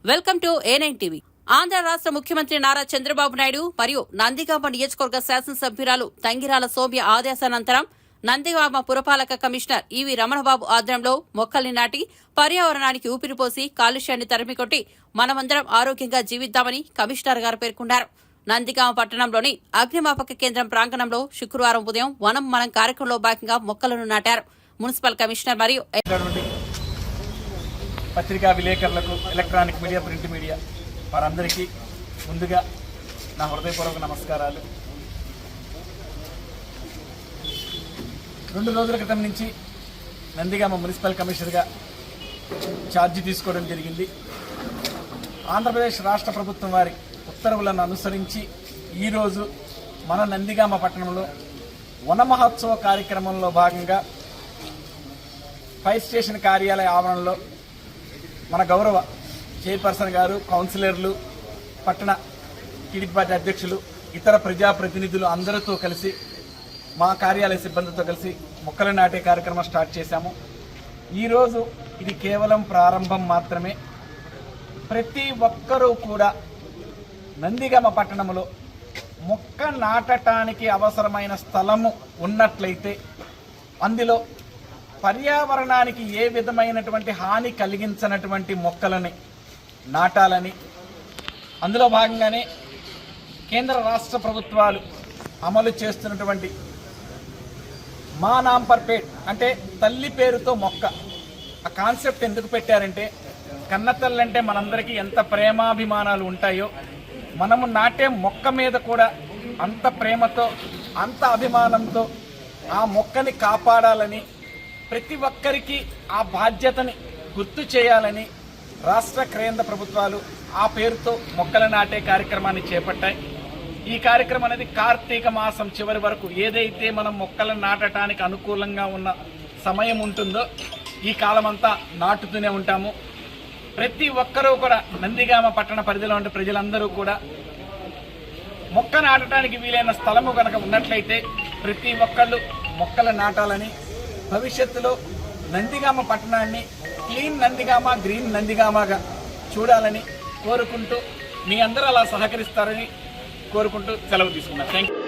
Welcome to A9 TV. Andhra రాష్ట్ర ముఖ్యమంత్రి నారా చంద్రబాబు నాయుడు మరియు నందిగామ నియోజకవర్గ శాసనసభ్యురాలు తంగిరాల సౌమ్య ఆదేశానంతరం నందిగామ పురపాలక కమిషనర్ ఈవి రమణబాబు ఆధ్వర్యంలో మొక్కల్ని నాటి పర్యావరణానికి ఊపిరిపోసి కాలుష్యాన్ని తరిమికొట్టి మనమందరం ఆరోగ్యంగా జీవిద్దామని కమిషనర్ గారు పేర్కొన్నారు. నందిగామ పట్టణంలోని అగ్నిమాపక కేంద్రం ప్రాంగణంలో శుక్రవారం ఉదయం వనం మనం కార్యక్రమంలో భాగంగా మొక్కలను నాటారు. మున్సిపల్ కమిషనర్ మరియు పత్రికా విలేకరులకు, ఎలక్ట్రానిక్ మీడియా, ప్రింట్ మీడియా వారందరికీ ముందుగా నా హృదయపూర్వక నమస్కారాలు. 2 రోజుల క్రితం నుంచి నందిగామ మున్సిపల్ కమిషనర్గా ఛార్జీ తీసుకోవడం జరిగింది. ఆంధ్రప్రదేశ్ రాష్ట్ర ప్రభుత్వం వారి ఉత్తర్వులను అనుసరించి ఈరోజు మన నందిగామ పట్టణంలో వన మహోత్సవ కార్యక్రమంలో భాగంగా ఫైర్ స్టేషన్ కార్యాలయ ఆవరణలో మన గౌరవ చైర్పర్సన్ గారు, కౌన్సిలర్లు, పట్టణ టీడీపీ పార్టీ అధ్యక్షులు, ఇతర ప్రజాప్రతినిధులు అందరితో కలిసి మా కార్యాలయ సిబ్బందితో కలిసి మొక్కలు నాటే కార్యక్రమం స్టార్ట్ చేశాము. ఈరోజు ఇది కేవలం ప్రారంభం మాత్రమే. ప్రతి ఒక్కరూ కూడా నందిగామ పట్టణంలో మొక్క నాటడానికి అవసరమైన స్థలము ఉన్నట్లయితే అందులో పర్యావరణానికి ఏ విధమైనటువంటి హాని కలిగించనటువంటి మొక్కలని నాటాలని, అందులో భాగంగానే కేంద్ర రాష్ట్ర ప్రభుత్వాలు అమలు చేస్తున్నటువంటి మా నామ్ పర్ పేట్ అంటే తల్లి పేరుతో మొక్క, ఆ కాన్సెప్ట్ ఎందుకు పెట్టారంటే కన్నతల్లి అంటే మనందరికీ ఎంత ప్రేమాభిమానాలు ఉంటాయో మనము నాటే మొక్క మీద కూడా అంత ప్రేమతో, అంత అభిమానంతో ఆ మొక్కని కాపాడాలని, ప్రతి ఒక్కరికి ఆ బాధ్యతని గుర్తు చేయాలని రాష్ట్ర కేంద్ర ప్రభుత్వాలు ఆ పేరుతో మొక్కలు నాటే కార్యక్రమాన్ని చేపట్టాయి. ఈ కార్యక్రమం అనేది కార్తీక మాసం చివరి వరకు ఏదైతే మనం మొక్కలను నాటడానికి అనుకూలంగా ఉన్న సమయం ఉంటుందో ఈ కాలమంతా నాటుతూనే ఉంటాము. ప్రతి ఒక్కరూ కూడా నందిగామ పట్టణ పరిధిలో ఉండే ప్రజలందరూ కూడా మొక్క నాటడానికి వీలైన స్థలము కనుక ఉన్నట్లయితే ప్రతి ఒక్కళ్ళు మొక్కలు నాటాలని, భవిష్యత్తులో నందిగామ పట్టణాన్ని క్లీన్ నందిగామ, గ్రీన్ నందిగామగా చూడాలని కోరుకుంటూ మీ అందరూ అలా సహకరిస్తారని కోరుకుంటూ సెలవు తీసుకున్నాను. Thank you.